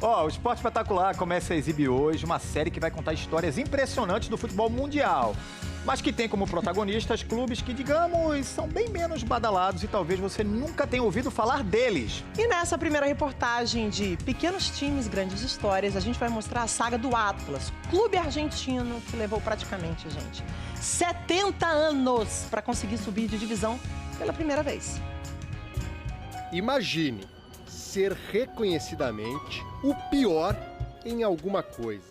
Ó, o Esporte Espetacular começa a exibir hoje uma série que vai contar histórias impressionantes do futebol mundial, mas que tem como protagonistas clubes que, digamos, são bem menos badalados e talvez você nunca tenha ouvido falar deles. E nessa primeira reportagem de Pequenos Times, Grandes Histórias, a gente vai mostrar a saga do Atlas, clube argentino que levou praticamente, gente, 70 anos para conseguir subir de divisão pela primeira vez. Imagine ser reconhecidamente o pior em alguma coisa.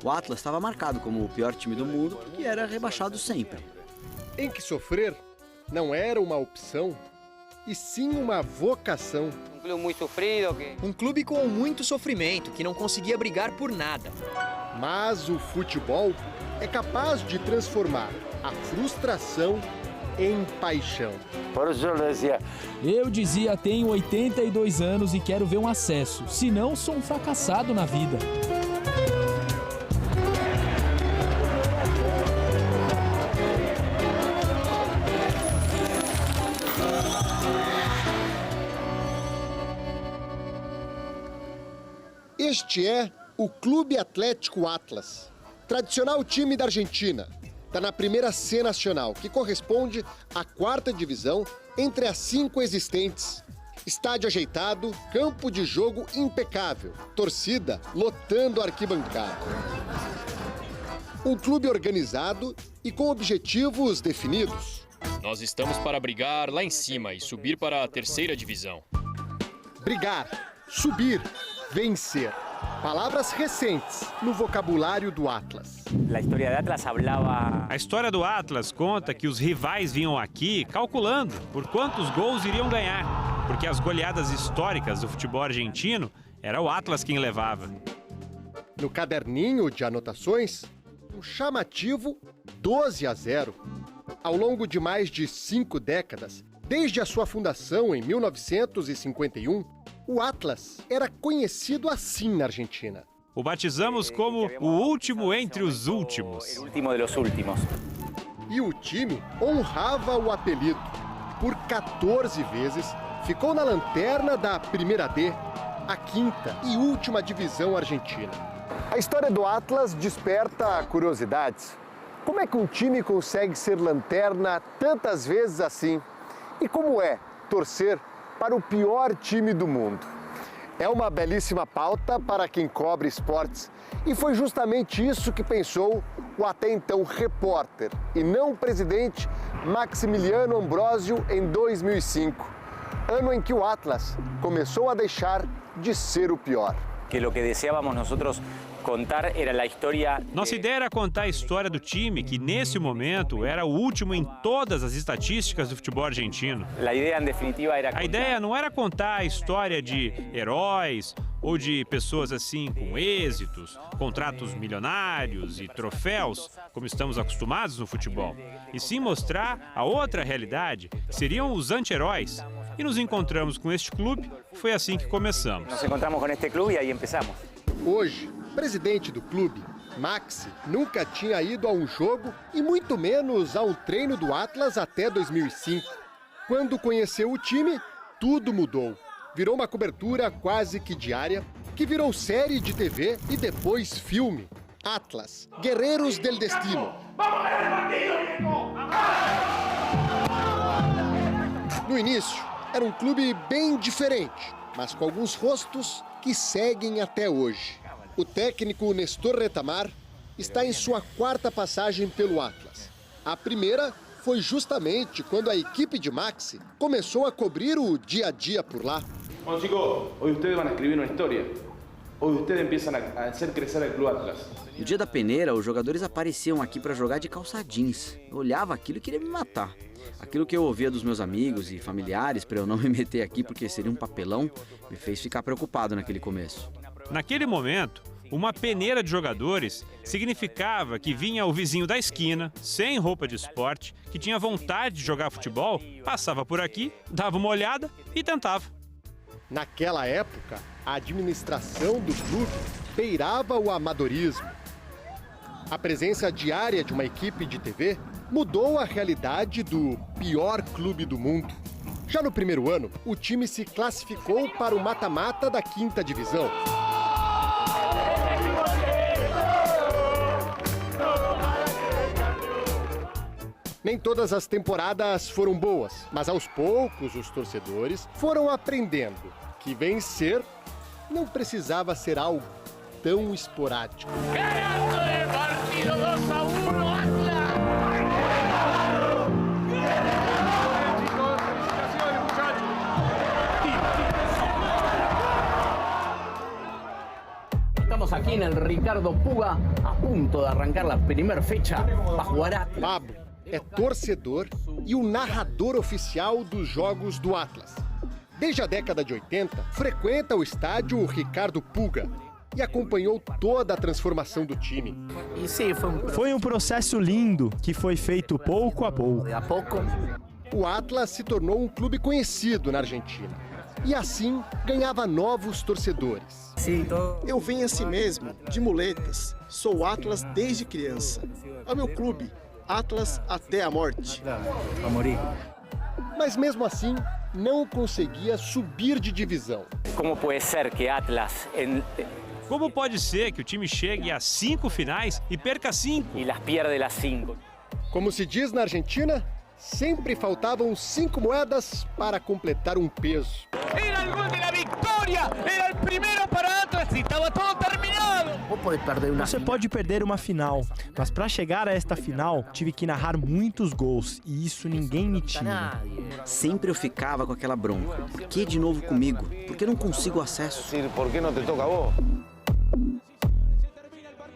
O Atlas estava marcado como o pior time do mundo porque era rebaixado sempre. Em que sofrer não era uma opção, e sim uma vocação. Um clube com muito sofrimento, que não conseguia brigar por nada. Mas o futebol é capaz de transformar a frustração em paixão. Eu dizia, tenho 82 anos e quero ver um acesso, senão sou um fracassado na vida. Este é o Clube Atlético Atlas, tradicional time da Argentina. Está na primeira C nacional, que corresponde à 4ª divisão entre as 5 existentes. Estádio ajeitado, campo de jogo impecável, torcida lotando a arquibancada. Um clube organizado e com objetivos definidos. Nós estamos para brigar lá em cima e subir para a 3ª divisão. Brigar, subir, vencer. Palavras recentes no vocabulário do Atlas. A história do Atlas conta que os rivais vinham aqui calculando por quantos gols iriam ganhar, porque as goleadas históricas do futebol argentino era o Atlas quem levava. No caderninho de anotações, um chamativo 12-0. Ao longo de mais de 5 décadas, desde a sua fundação em 1951, o Atlas era conhecido assim na Argentina. O batizamos como o último entre os últimos. E o time honrava o apelido. Por 14 vezes, ficou na lanterna da Primeira D, a 5ª e última divisão argentina. A história do Atlas desperta curiosidades. Como é que um time consegue ser lanterna tantas vezes assim? E como é torcer para o pior time do mundo? É uma belíssima pauta para quem cobre esportes. E foi justamente isso que pensou o até então repórter e não presidente Maximiliano Ambrosio em 2005, ano em que o Atlas começou a deixar de ser o pior. Nossa ideia era contar a história do time que, nesse momento, era o último em todas as estatísticas do futebol argentino. A ideia não era contar a história de heróis ou de pessoas assim com êxitos, contratos milionários e troféus, como estamos acostumados no futebol, e sim mostrar a outra realidade, que seriam os anti-heróis. E nos encontramos com este clube, foi assim que começamos. Hoje, presidente do clube, Maxi, nunca tinha ido a um jogo e muito menos a um treino do Atlas até 2005. Quando conheceu o time, tudo mudou. Virou uma cobertura quase que diária, que virou série de TV e depois filme. Atlas, Guerreiros del Destino. No início, era um clube bem diferente, mas com alguns rostos que seguem até hoje. O técnico Nestor Retamar está em sua 4ª passagem pelo Atlas. A primeira foi justamente quando a equipe de Maxi começou a cobrir o dia a dia por lá. Bom, chicos, hoje vocês vão escrever uma história. Hoje vocês começam a fazer crescer o Clube Atlas. No dia da peneira, os jogadores apareciam aqui para jogar de calça jeans. Eu olhava aquilo e queria me matar. Aquilo que eu ouvia dos meus amigos e familiares para eu não me meter aqui porque seria um papelão, me fez ficar preocupado naquele começo. Naquele momento, uma peneira de jogadores significava que vinha o vizinho da esquina, sem roupa de esporte, que tinha vontade de jogar futebol, passava por aqui, dava uma olhada e tentava. Naquela época, a administração do clube beirava o amadorismo. A presença diária de uma equipe de TV mudou a realidade do pior clube do mundo. Já no primeiro ano, o time se classificou para o mata-mata da 5ª divisão. Nem todas as temporadas foram boas, mas aos poucos os torcedores foram aprendendo que vencer não precisava ser algo tão esporádico. Estamos aqui no Ricardo Puga, a ponto de arrancar a primeira fecha para jugar. Pablo é torcedor e o narrador oficial dos jogos do Atlas. Desde a década de 80, frequenta o estádio Ricardo Puga e acompanhou toda a transformação do time. Foi um processo lindo que foi feito pouco a pouco. O Atlas se tornou um clube conhecido na Argentina e assim ganhava novos torcedores. Eu venho assim mesmo, de muletas. Sou Atlas desde criança. É o meu clube, Atlas até a morte. Mas mesmo assim, não conseguia subir de divisão. Como pode ser que Atlas... Como pode ser que o time chegue a 5 finais e perca 5? E las pierde las 5. Como se diz na Argentina, sempre faltavam 5 moedas para completar um peso. Era o gol da vitória! Era o primeiro para Atlas e estava tudo terminado! Você pode perder uma final, mas para chegar a esta final, tive que narrar muitos gols e isso ninguém me tira. Sempre eu ficava com aquela bronca. Por que de novo comigo? Por que não consigo acesso? ¿Por qué no te toca a vos?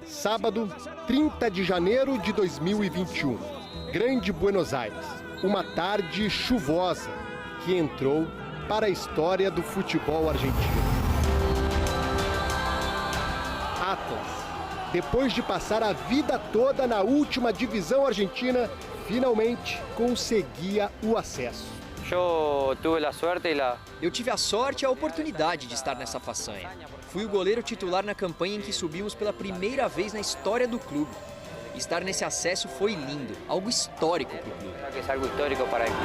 Sábado, 30 de janeiro de 2021. Grande Buenos Aires. Uma tarde chuvosa que entrou para a história do futebol argentino. Atlas, depois de passar a vida toda na última divisão argentina, finalmente conseguia o acesso. Eu tive a sorte e a oportunidade de estar nessa façanha. Fui o goleiro titular na campanha em que subimos pela primeira vez na história do clube. Estar nesse acesso foi lindo, algo histórico para o clube. É algo histórico para o clube.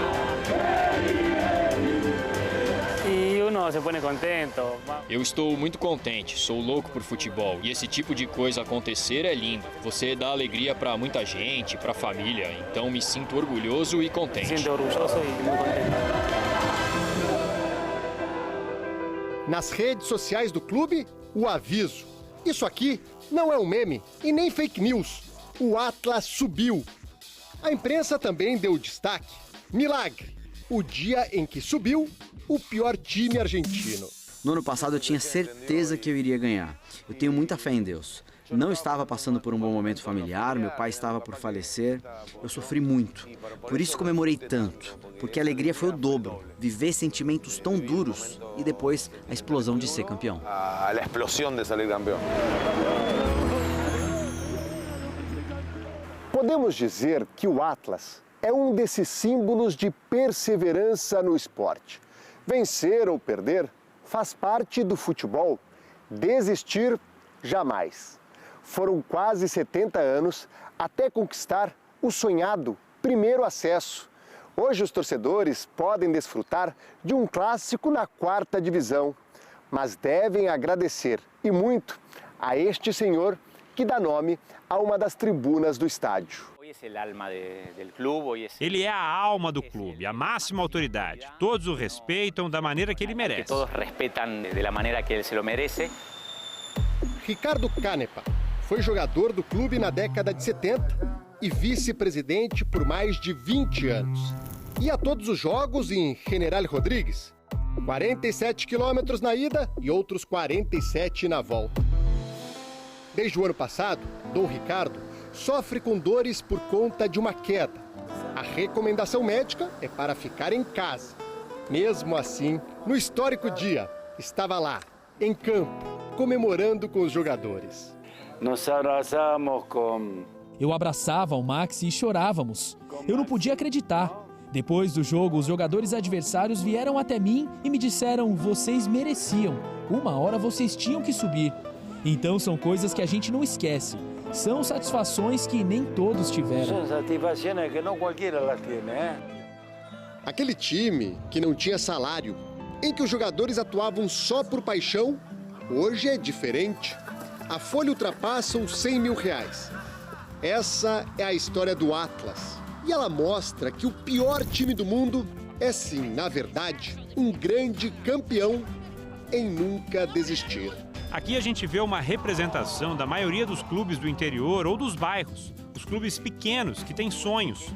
E uno se põe contento. Eu estou muito contente, sou louco por futebol e esse tipo de coisa acontecer é lindo. Você dá alegria para muita gente, para a família, então me sinto orgulhoso e contente. Me sinto orgulhoso e muito contente. Nas redes sociais do clube, o aviso. Isso aqui não é um meme e nem fake news. O Atlas subiu. A imprensa também deu destaque. Milagre. O dia em que subiu o pior time argentino. No ano passado eu tinha certeza que eu iria ganhar. Eu tenho muita fé em Deus. Não estava passando por um bom momento familiar, meu pai estava por falecer. Eu sofri muito. Por isso comemorei tanto. Porque a alegria foi o dobro. Viver sentimentos tão duros e depois a explosão de ser campeão. A explosão de sair campeão. Podemos dizer que o Atlas é um desses símbolos de perseverança no esporte. Vencer ou perder faz parte do futebol. Desistir, jamais. Foram quase 70 anos até conquistar o sonhado primeiro acesso. Hoje os torcedores podem desfrutar de um clássico na 4ª divisão, mas devem agradecer, e muito, a este senhor que dá nome a uma das tribunas do estádio. Ele é a alma do clube, a máxima autoridade. Todos o respeitam da maneira que ele merece. Todos respeitam da maneira que ele se lo merece. Ricardo Canepa foi jogador do clube na década de 70 e vice-presidente por mais de 20 anos. Ia a todos os jogos em General Rodrigues, 47 quilômetros na ida e outros 47 na volta. Desde o ano passado, Dom Ricardo sofre com dores por conta de uma queda. A recomendação médica é para ficar em casa. Mesmo assim, no histórico dia, estava lá, em campo, comemorando com os jogadores. Nos abraçamos com... Eu abraçava o Max e chorávamos. Eu não podia acreditar. Depois do jogo, os jogadores adversários vieram até mim e me disseram: vocês mereciam. Uma hora vocês tinham que subir. Então são coisas que a gente não esquece. São satisfações que nem todos tiveram. São satisfações que não qualquer las tem, né? Aquele time que não tinha salário, em que os jogadores atuavam só por paixão, hoje é diferente. A folha ultrapassa os 100 mil reais. Essa é a história do Atlas. E ela mostra que o pior time do mundo é sim, na verdade, um grande campeão em nunca desistir. Aqui a gente vê uma representação da maioria dos clubes do interior ou dos bairros, os clubes pequenos que têm sonhos.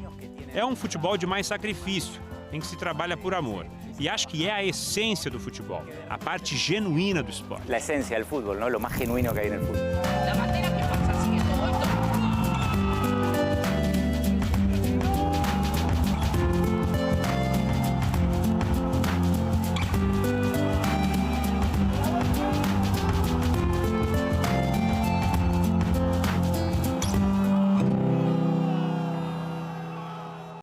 É um futebol de mais sacrifício, em que se trabalha por amor. E acho que é a essência do futebol, a parte genuína do esporte. A essência do futebol, não? O mais genuíno que há no futebol.